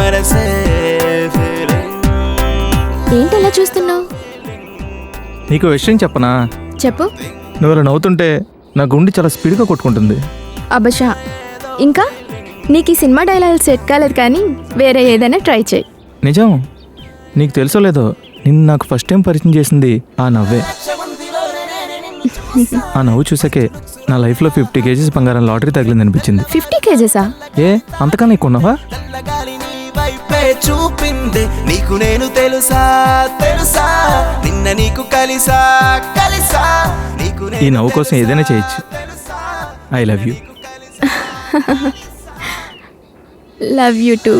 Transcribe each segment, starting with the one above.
మనసే ఫీలింగ్. ఏంటలా చూస్తున్నావు? నీకు విషయం చెప్పనా? చెప్పు. నువ్వు అలా నవ్వుతుంటే నా గుండె చాలా స్పీడ్గా కొట్టుకుంటుంది. అబషా, ఇంకా నీకు ఈ సినిమా డైలాగ్ సెట్ కాలేదు, కానీ వేరే ఏదైనా ట్రై చేయి. నిజం, నీకు తెలుసో లేదో, నిన్ను నాకు ఫస్ట్ టైం పరిచయం చేసింది ఆ నవ్వే. ఆ నవ్వు చూసాకే నా లైఫ్లో 50 kgs బంగారం లాటరీ తగిలింది అనిపించింది. 50 kgsా? ఏ అంతకన్నా ఎక్కువ ఉన్నావా? చూపిందే నీకు నేను తెలుసా తెలుసా, నిన్న నీకు కలిసా కలిసా, నీకు ఈ నవ్వు కోసం ఏదైనా చేయొచ్చు. I love you. Love you too.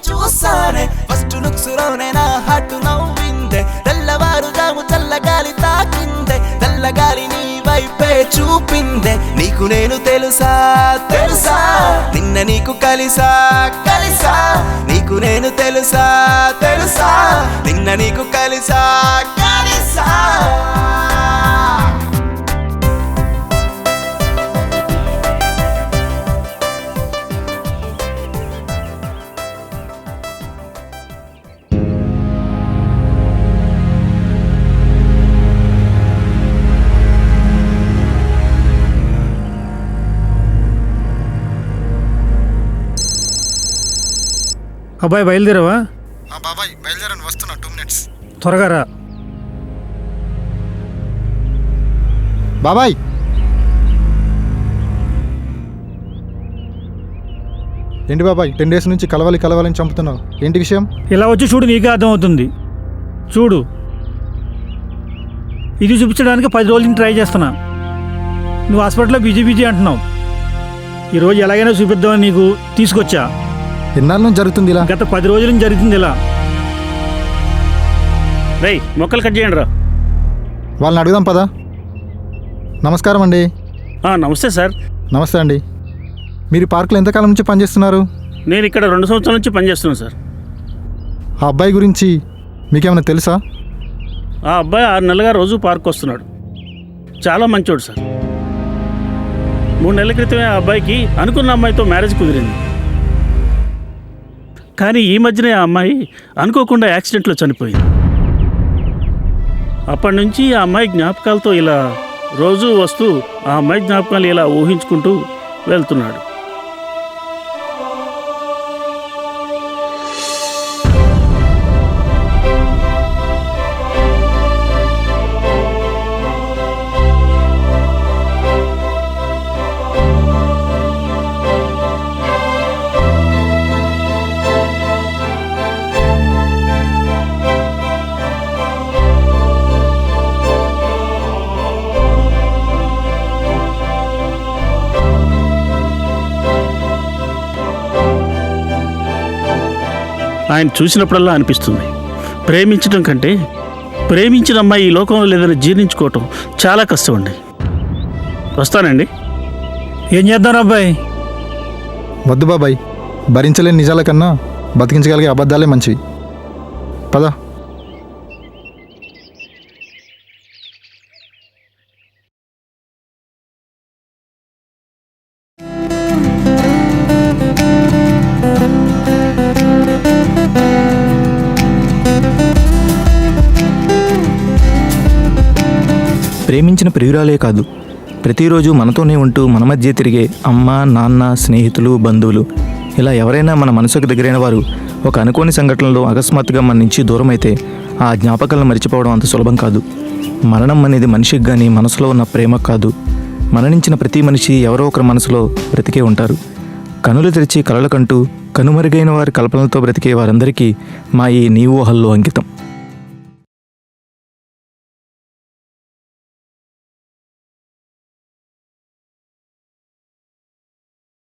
చూసానే ఫస్ట్ లుక్స్ లోనే నా హార్ట్ నవ్విందే, తెల్లవారుజాము చల్లగాలి తాకిందే, తెల్లగాలి నీ వైపే చూపిందే నీకు నేను తెలుసా తెలుసా, నిన్న నీకు కలిసా కలిసా, నీకు నేను తెలుసా తెలుసా, నిన్న నీకు కలిసా కలిసా. అబ్బాయి బయలుదేరావా? బాబాయ్ బయలుదేరని వస్తున్నా, 2 minutes. త్వరగా రా. బాబాయ్ ఏంటి బాబాయ్ 10 days నుంచి కలవాలని చంపుతున్నావు, ఏంటి విషయం? ఇలా వచ్చి చూడు, నీకే అర్థమవుతుంది. చూడు, ఇది చూపించడానికి 10 రోజుల నుంచి ట్రై చేస్తున్నా. నువ్వు హాస్పిటల్లో బిజీ అంటున్నావు. ఈరోజు ఎలాగైనా చూపిద్దామని నీకు తీసుకొచ్చా. ఎన్నాళ్ళ నుంచి జరుగుతుంది ఇలా? గత 10 రోజుల నుంచి జరుగుతుంది ఇలా. రేయ్, మొక్కలు కట్ చేయండి రా. వాళ్ళని అడుగుదాం పదా. నమస్కారం అండి. నమస్తే సార్. నమస్తే అండి. మీరు పార్కులో ఎంతకాలం నుంచి పనిచేస్తున్నారు? నేను ఇక్కడ 2 సంవత్సరాల నుంచి పనిచేస్తున్నాను సార్. ఆ అబ్బాయి గురించి మీకేమైనా తెలుసా? ఆ అబ్బాయి 6 నెలలుగా రోజు పార్క్ వస్తున్నాడు. చాలా మంచోడు సార్. 3 నెలల క్రితమే ఆ అబ్బాయికి అనుకున్న అమ్మాయితో మ్యారేజ్ కుదిరింది. కానీ ఈ మధ్యనే ఆ అమ్మాయి అనుకోకుండా యాక్సిడెంట్లో చనిపోయింది. అప్పటి నుంచి ఆ అమ్మాయి జ్ఞాపకాలతో ఇలా రోజు వస్తూ ఆ అమ్మాయి జ్ఞాపకాలు ఇలా ఊహించుకుంటూ వెళ్తున్నాడు. ఆయన చూసినప్పుడల్లా అనిపిస్తుంది, ప్రేమించడం కంటే ప్రేమించిన అమ్మాయి ఈ లోకంలో లేదని జీర్ణించుకోవటం చాలా కష్టం అండి. వస్తానండి. ఏం చేద్దాం అబ్బాయి? వద్దు బాబాయ్, భరించలేని నిజాల కన్నా బతికించగలిగే అబద్ధాలే మంచివి. పదా. ప్రేమించిన ప్రియురాలే కాదు, ప్రతిరోజు మనతోనే ఉంటూ మన మధ్య తిరిగే అమ్మ, నాన్న, స్నేహితులు, బంధువులు, ఇలా ఎవరైనా మన మనసుకు దగ్గరైన వారు ఒక అనుకోని సంఘటనలో అకస్మాత్తుగా మన నుంచి దూరం అయితే ఆ జ్ఞాపకాలను మర్చిపోవడం అంత సులభం కాదు. మరణం అనేది మనిషికి కానీ మనసులో ఉన్న ప్రేమ కాదు. మరణించిన ప్రతి మనిషి ఎవరో ఒకరి మనసులో బ్రతికే ఉంటారు. కనులు తెరిచి కలలు కంటూ కనుమరుగైన వారి కల్పనలతో బ్రతికే వారందరికీ మా ఈ నీ ఊహల్లో అంకితం.